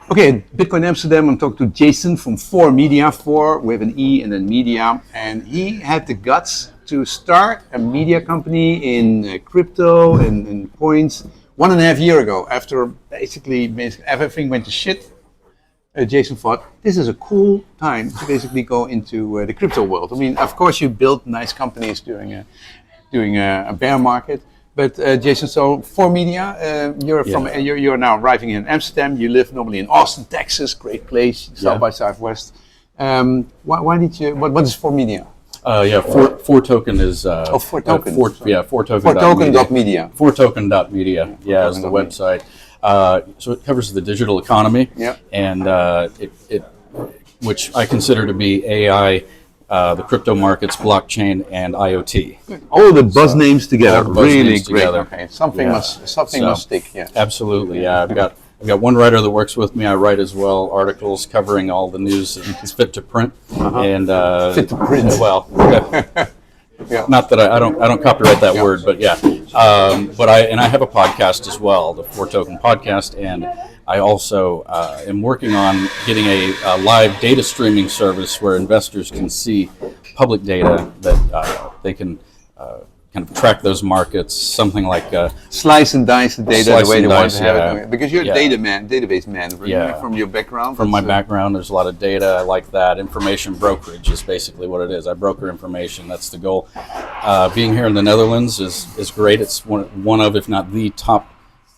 Okay, Bitcoin Amsterdam, I'm talking to Jason from Media, with an E and then media. And he had the guts to start a media company in crypto and coins 1.5 years ago. After basically everything went to shit, Jason thought, this is a cool time to basically go into the crypto world. I mean, of course you built nice companies during a bear market. But Jason, so Media, you're now arriving in Amsterdam. You live normally in Austin, Texas, great place, South by Southwest. Why did you? What is Media? Foretoken is Foretoken. Foretoken.media. Foretoken.media. Yeah, is the website. So it covers the digital economy. Yeah. And which I consider to be AI. The crypto markets, blockchain, and IoT. All the buzz names together, really great. Together. Okay, something must stick. Yeah, absolutely. Yeah, I've got one writer that works with me. I write as well articles covering all the news that's fit to print. And fit to print. Well, not that I don't copyright that word, but yeah. But I have a podcast as well, the Foretoken podcast, and I also am working on getting a live data streaming service where investors can see public data that they can kind of track those markets, something like slice and dice the data the way they want to have it. Because you're a database man, from your background. From my background, there's a lot of data. I like that. Information brokerage is basically what it is. I broker information. That's the goal. Being here in the Netherlands is great. It's one of, if not the top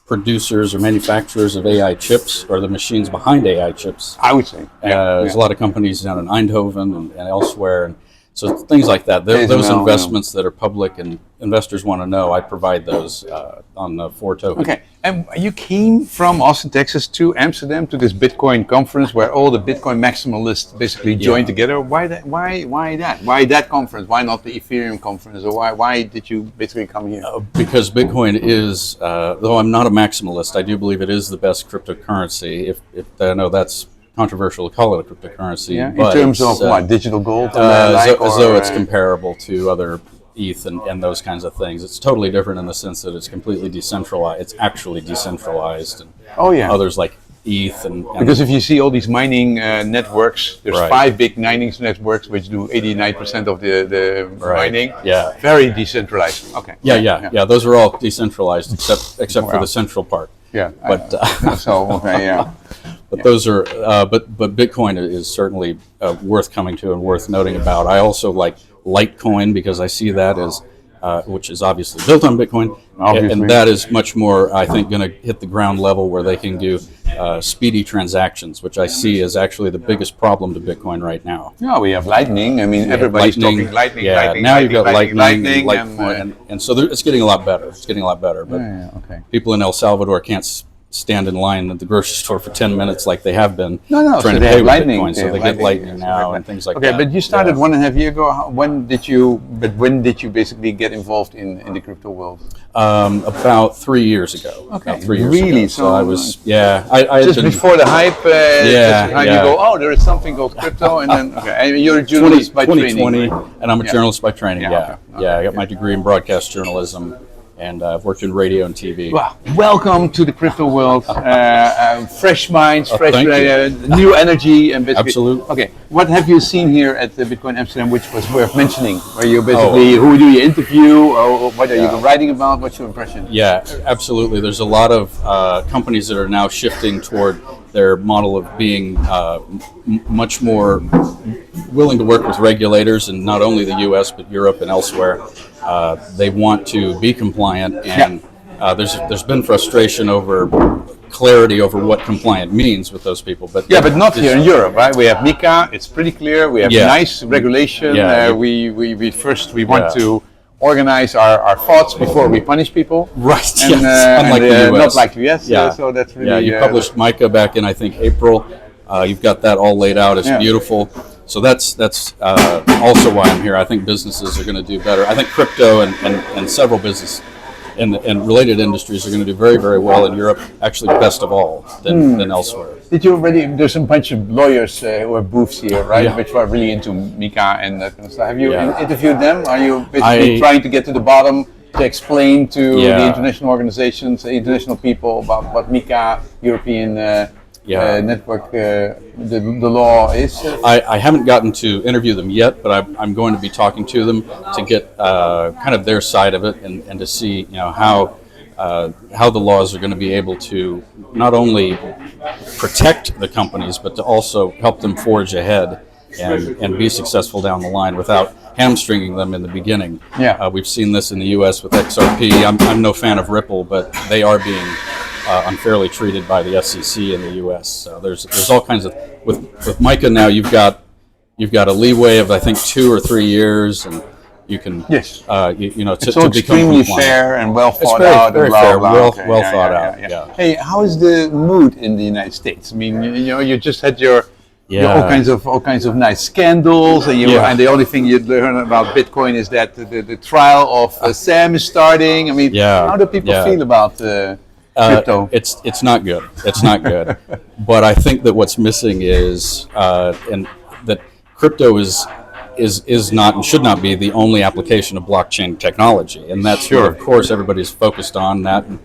producers or manufacturers of AI chips, or the machines behind AI chips. I would say. There's a lot of companies down in Eindhoven and elsewhere. And so things like that. Those investments that are public and investors want to know, I provide those on the Foretoken. Okay, and you came from Austin, Texas to Amsterdam to this Bitcoin conference where all the Bitcoin maximalists basically joined together. Why that? Why that conference? Why not the Ethereum conference? Or why did you basically come here? Because Bitcoin is, though I'm not a maximalist, I do believe it is the best cryptocurrency. If I know that's controversial to call it a cryptocurrency. Yeah, in terms of what, digital gold? As though it's comparable to other ETH and those kinds of things. It's totally different in the sense that it's completely decentralized. It's actually decentralized. And others like ETH because if you see all these mining networks, there's 5 big mining networks which do 89% of the mining. Yeah. Very decentralized. Okay. Yeah. Those are all decentralized except for the central part. Yeah. But But those are, but Bitcoin is certainly worth coming to and worth noting about. I also like Litecoin because I see that as, which is obviously built on Bitcoin, and that is much more, I think, going to hit the ground level where they can do speedy transactions, which I see as actually the biggest problem to Bitcoin right now. No, we have Lightning. I mean, everybody's talking Lightning. Yeah, Lightning, now you've got Lightning and Litecoin, and so it's getting a lot better. It's getting a lot better. But people in El Salvador can't stand in line at the grocery store for 10 minutes like they have been trying to pay with Bitcoin, so they get Lightning now and things like that. Okay, but you started 1.5 years ago. When did you basically get involved in the crypto world? About 3 years ago. Okay, about 3 years really? ago. So I was, I just before the hype. You go, oh, there is something called crypto, and then and you're a journalist by training. 2020, and I'm a journalist by training. I got my degree in broadcast journalism. And I've worked in radio and TV. Wow. Welcome to the crypto world. Fresh minds, new energy. And absolutely. Okay, what have you seen here at the Bitcoin Amsterdam which was worth mentioning? Where you basically, who do you interview, or what are you writing about? What's your impression? Yeah, absolutely. There's a lot of companies that are now shifting toward their model of being much more willing to work with regulators in not only the U.S. but Europe and elsewhere. They want to be compliant, and there's been frustration over clarity over what compliant means with those people. But but not here in Europe, right? We have MiCA. It's pretty clear. We have nice regulation. We want to organize our thoughts before we punish people. Right. And, unlike the US. Not like the US. So that's really. You published MiCA back in I think April. You've got that all laid out. It's beautiful. So that's also why I'm here. I think businesses are going to do better. I think crypto and several business and related industries are going to do very, very well in Europe, actually best of all than elsewhere. Did you already, there's a bunch of lawyers who have booths here, right, which are really into MiCA and that kind of stuff. Have you interviewed them? Are you basically trying to get to the bottom to explain to the international organizations, the international people about what MiCA, European network the law is? I haven't gotten to interview them yet, but I'm going to be talking to them to get kind of their side of it and to see how the laws are going to be able to not only protect the companies, but to also help them forge ahead and be successful down the line without hamstringing them in the beginning. Yeah. We've seen this in the U.S. with XRP. I'm no fan of Ripple, but they are being unfairly treated by the SEC in the U.S. So there's all kinds of with MiCA now. You've got a leeway of I think 2 or 3 years, and you can Yes. to It's all become extremely compliant. fair and well It's thought very, out. very and blah, fair, blah. well Okay, thought out. Yeah. Hey, how is the mood in the United States? I mean, you just had your all kinds of nice scandals, and and the only thing you learn about Bitcoin is that the trial of Sam is starting. I mean, how do people feel about crypto? It's not good. It's not good. But I think that what's missing is and that crypto is not and should not be the only application of blockchain technology, and that's what, of course, everybody's focused on that. And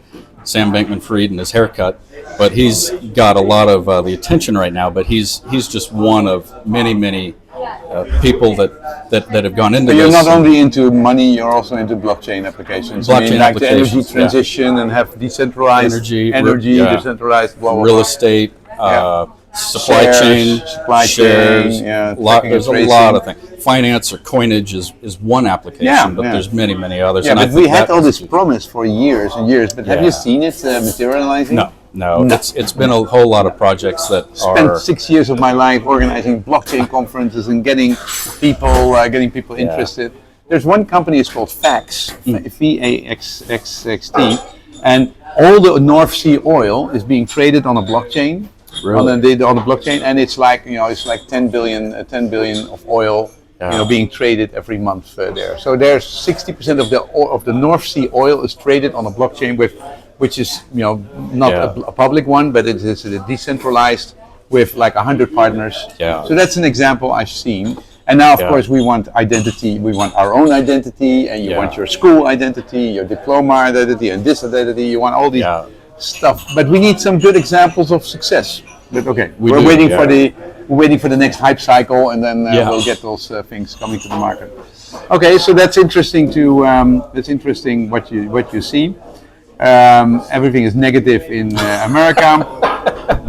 Sam Bankman-Fried and his haircut, but he's got a lot of the attention right now. But he's just one of many people that have gone into But you're this. not only into money, you're also into blockchain applications. Blockchain like the energy applications, transition and have decentralized Energy, decentralized blah, blah, real blah. estate, supply Shares, chain, supply shares. chain, yeah, There's a lot of things. Finance or coinage is one application, but there's many others. Yeah, and but I think we had all that's this promise for years and years. But have you seen it materializing? No. It's been a whole lot of projects that Spent 6 years of my life organizing blockchain conferences and getting people interested. There's one company, it's called Vax, VAXXT, and all the North Sea oil is being traded on a blockchain. Really? On the blockchain, and it's like 10 billion of oil being traded every month there. So there's 60% of the North Sea oil is traded on a blockchain which is not a public one, but it is a decentralized with like 100 partners. Yeah. So that's an example I've seen. And now, of course, we want identity. We want our own identity, and you want your school identity, your diploma identity, and this identity. You want all these stuff. But we need some good examples of success. But okay, we're waiting for the next hype cycle, and then we'll get those things coming to the market. Okay, so that's interesting what you see. Everything is negative in America.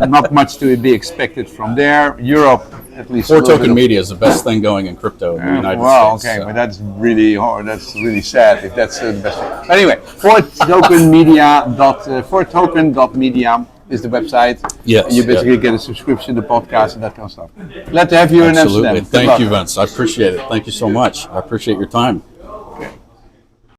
Not much to be expected from there. Europe, at least. foretoken.media is the best thing going in crypto in the United States. Okay, but that's really hard. That's really sad if that's the best thing. But anyway, foretoken.media is the website. Yes. And you basically get a subscription to the podcast and that kind of stuff. Glad to have you in Amsterdam. Absolutely. Thank you, Vince. I appreciate it. Thank you so much. I appreciate your time.